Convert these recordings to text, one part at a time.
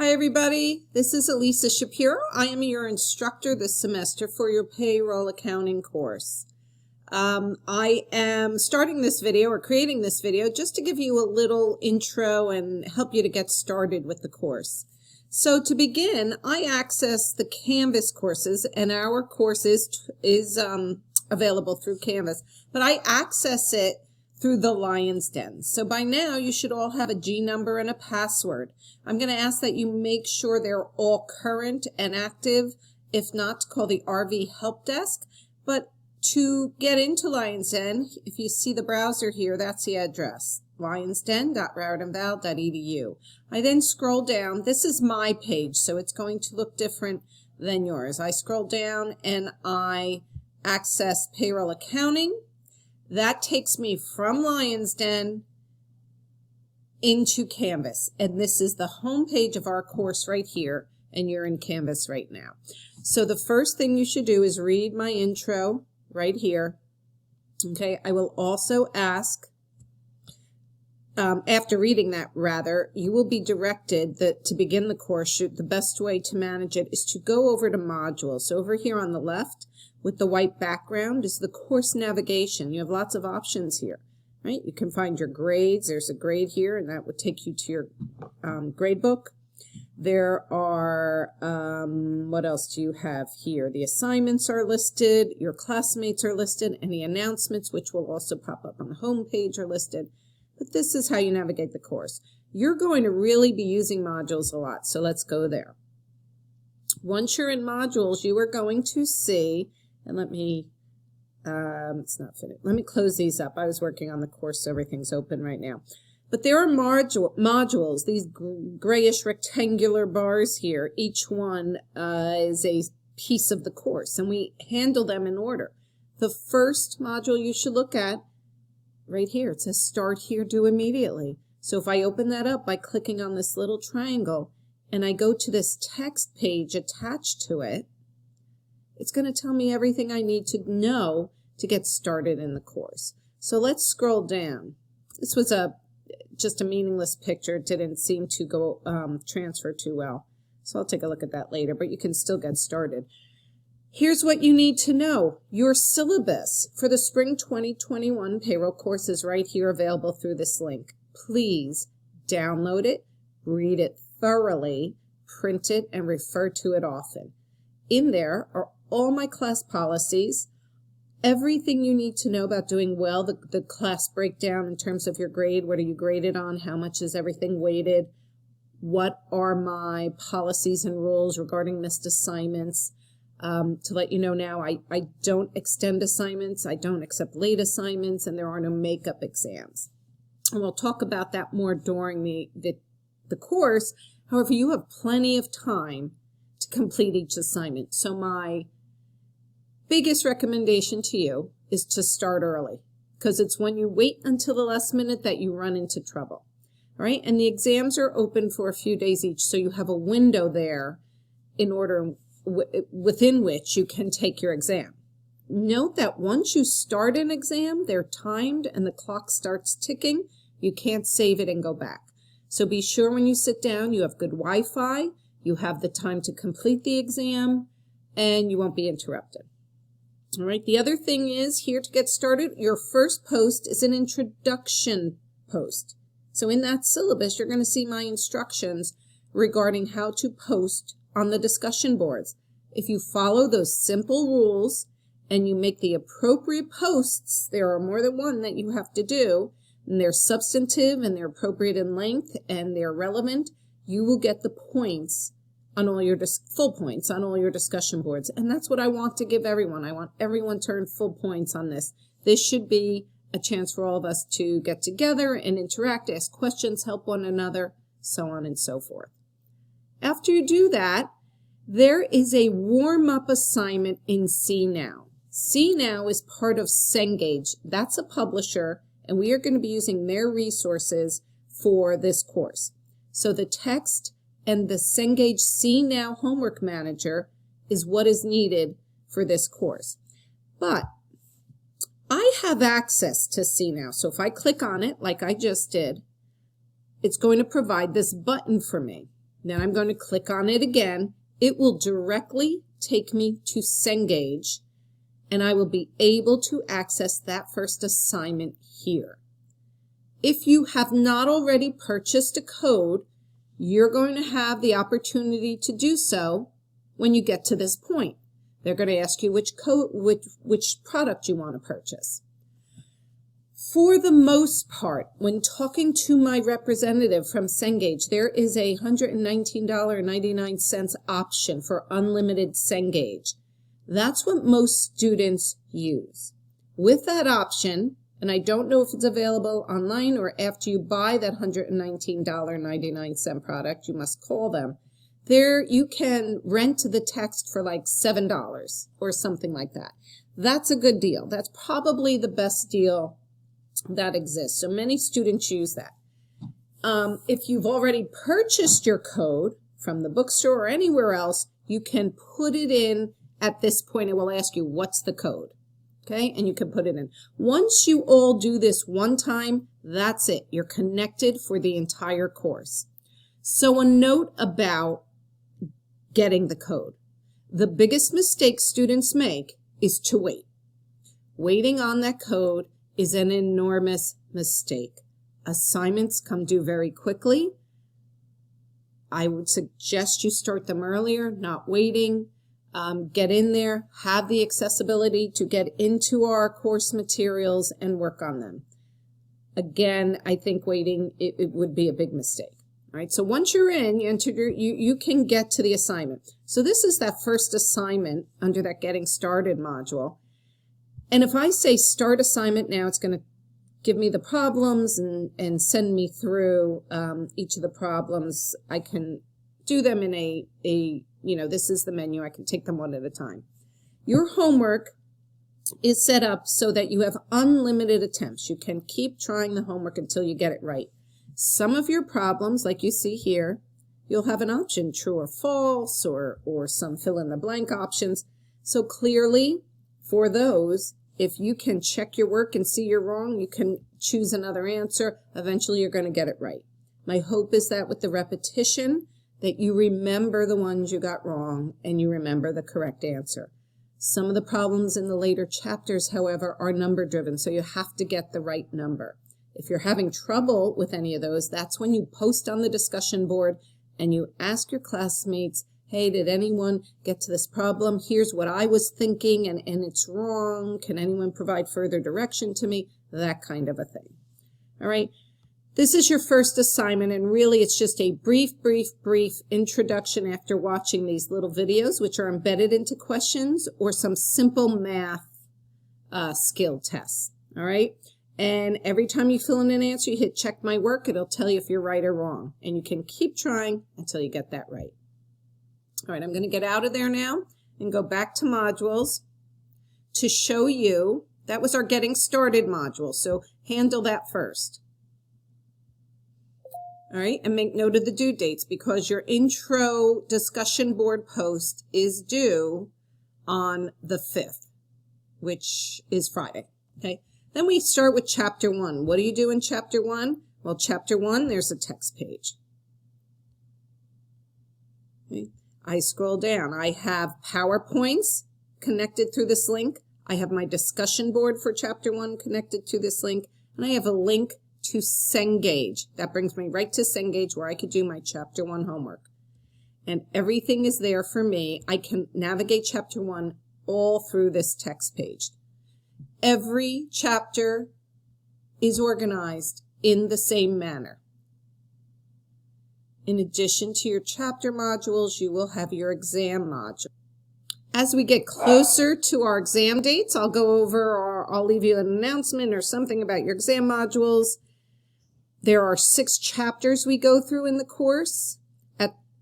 Hi everybody, this is Elisa Shapiro. I am your instructor this semester for your payroll accounting course. I am starting this video or creating this video just to give you a little intro and help you to get started with the course. So to begin, I access the Canvas courses, and our course is available through Canvas, but I access it through the Lion's Den. So by now you should all have a G number and a password. I'm going to ask that you make sure they're all current and active. If not, call the RV Help Desk. But to get into Lion's Den, if you see the browser here, that's the address, lionsden.browardandval.edu. I then scroll down. This is my page, so it's going to look different than yours. I scroll down and I access payroll accounting. That takes me from Lion's Den into Canvas, and this is the home page of our course right here, and you're in Canvas right now. So the first thing you should do is read my intro right here. Okay, I will also ask, after reading that rather, you will be directed that to begin the course, the best way to manage it is to go over to modules. So over here on the left, with the white background, is the course navigation. You have lots of options here, right? You can find your grades. There's a grade here, and that would take you to your grade book. There are, what else do you have here? The assignments are listed, your classmates are listed, and the announcements, which will also pop up on the home page, are listed. But this is how you navigate the course. You're going to really be using modules a lot, so let's go there. Once you're in modules, you are going to see, and let me, it's not fitting. Let me close these up. I was working on the course, so everything's open right now. But there are modules, these grayish rectangular bars here. Each one is a piece of the course, and we handle them in order. The first module you should look at, right here, it says Start Here, Do Immediately. So if I open that up by clicking on this little triangle, and I go to this text page attached to it, it's going to tell me everything I need to know to get started in the course. So let's scroll down. This was just a meaningless picture. It didn't seem to go transfer too well. So I'll take a look at that later, but you can still get started. Here's what you need to know. Your syllabus for the Spring 2021 payroll course is right here available through this link. Please download it, read it thoroughly, print it, and refer to it often. In there are all my class policies, everything you need to know about doing well, the class breakdown in terms of your grade, what are you graded on, how much is everything weighted, what are my policies and rules regarding missed assignments. To let you know now, I don't extend assignments, I don't accept late assignments, and there are no makeup exams. And we'll talk about that more during the course. However, you have plenty of time to complete each assignment. So my biggest recommendation to you is to start early, because it's when you wait until the last minute that you run into trouble. All right, and the exams are open for a few days each, so you have a window there in order within which you can take your exam. Note that once you start an exam, they're timed and the clock starts ticking. You can't save it and go back. So be sure when you sit down, you have good Wi-Fi, you have the time to complete the exam, and you won't be interrupted. All right, the other thing is, here to get started, your first post is an introduction post. So in that syllabus, you're going to see my instructions regarding how to post on the discussion boards. If you follow those simple rules and you make the appropriate posts, there are more than one that you have to do, and they're substantive and they're appropriate in length and they're relevant, you will get the points on all your full points on all your discussion boards. And that's what I want to give everyone. I want everyone to earn full points on this. This should be a chance for all of us to get together and interact, ask questions, help one another, so on and so forth. After you do that, there is a warm-up assignment in CNow. CNow is part of Cengage. That's a publisher, and we are going to be using their resources for this course. So the text and the Cengage CNow Homework Manager is what is needed for this course. But I have access to CNow, so if I click on it like I just did, it's going to provide this button for me. Then I'm going to click on it again. It will directly take me to Cengage, and I will be able to access that first assignment here. If you have not already purchased a code, you're going to have the opportunity to do so when you get to this point. They're going to ask you which product you want to purchase. For the most part, when talking to my representative from Cengage, there is a $119.99 option for unlimited Cengage. That's what most students use. With that option, and I don't know if it's available online or after you buy that $119.99 product, you must call them. There you can rent the text for like $7 or something like that. That's a good deal. That's probably the best deal that exists. So many students use that. If you've already purchased your code from the bookstore or anywhere else, you can put it in at this point. It will ask you, what's the code? Okay, and you can put it in. Once you all do this one time, that's it. You're connected for the entire course. So a note about getting the code. The biggest mistake students make is to wait. Waiting on that code is an enormous mistake. Assignments come due very quickly. I would suggest you start them earlier, not waiting. Get in there, have the accessibility to get into our course materials and work on them. Again, I think waiting, it would be a big mistake. All right, so once you're in, you can get to the assignment. So this is that first assignment under that Getting Started module. And if I say start assignment now, it's going to give me the problems and send me through each of the problems. I can do them in this is the menu. I can take them one at a time. Your homework is set up so that you have unlimited attempts. You can keep trying the homework until you get it right. Some of your problems, like you see here, you'll have an option, true or false, or some fill-in-the-blank options. So clearly, for those, if you can check your work and see you're wrong, you can choose another answer. Eventually, you're going to get it right. My hope is that with the repetition, that you remember the ones you got wrong and you remember the correct answer. Some of the problems in the later chapters, however, are number-driven, so you have to get the right number. If you're having trouble with any of those, that's when you post on the discussion board and you ask your classmates, hey, did anyone get to this problem? Here's what I was thinking, and it's wrong. Can anyone provide further direction to me? That kind of a thing. All right. This is your first assignment, and really it's just a brief introduction after watching these little videos, which are embedded into questions or some simple math skill tests. All right. And every time you fill in an answer, you hit check my work. It'll tell you if you're right or wrong. And you can keep trying until you get that right. All right, I'm going to get out of there now and go back to modules to show you. That was our Getting Started module, so handle that first. All right, and make note of the due dates because your intro discussion board post is due on the 5th, which is Friday. Okay. Then we start with Chapter 1. What do you do in Chapter 1? Well, Chapter 1, there's a text page. Okay. I scroll down. I have PowerPoints connected through this link. I have my discussion board for Chapter 1 connected to this link. And I have a link to Cengage. That brings me right to Cengage where I could do my Chapter 1 homework. And everything is there for me. I can navigate Chapter 1 all through this text page. Every chapter is organized in the same manner. In addition to your chapter modules, you will have your exam module. As we get closer to our exam dates, I'll go over or I'll leave you an announcement or something about your exam modules. There are 6 chapters we go through in the course.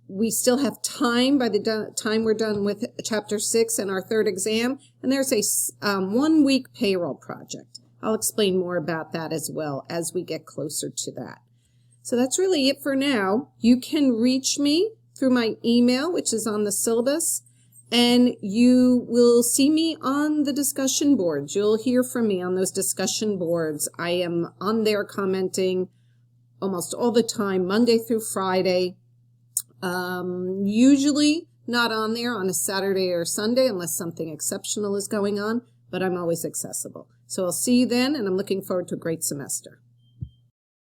We still have time by the time we're done with Chapter 6 and our 3rd exam. And there's a 1-week payroll project. I'll explain more about that as well as we get closer to that. So that's really it for now. You can reach me through my email, which is on the syllabus, and you will see me on the discussion boards. You'll hear from me on those discussion boards. I am on there commenting almost all the time, Monday through Friday. Usually not on there on a Saturday or Sunday unless something exceptional is going on, but I'm always accessible. So I'll see you then, and I'm looking forward to a great semester.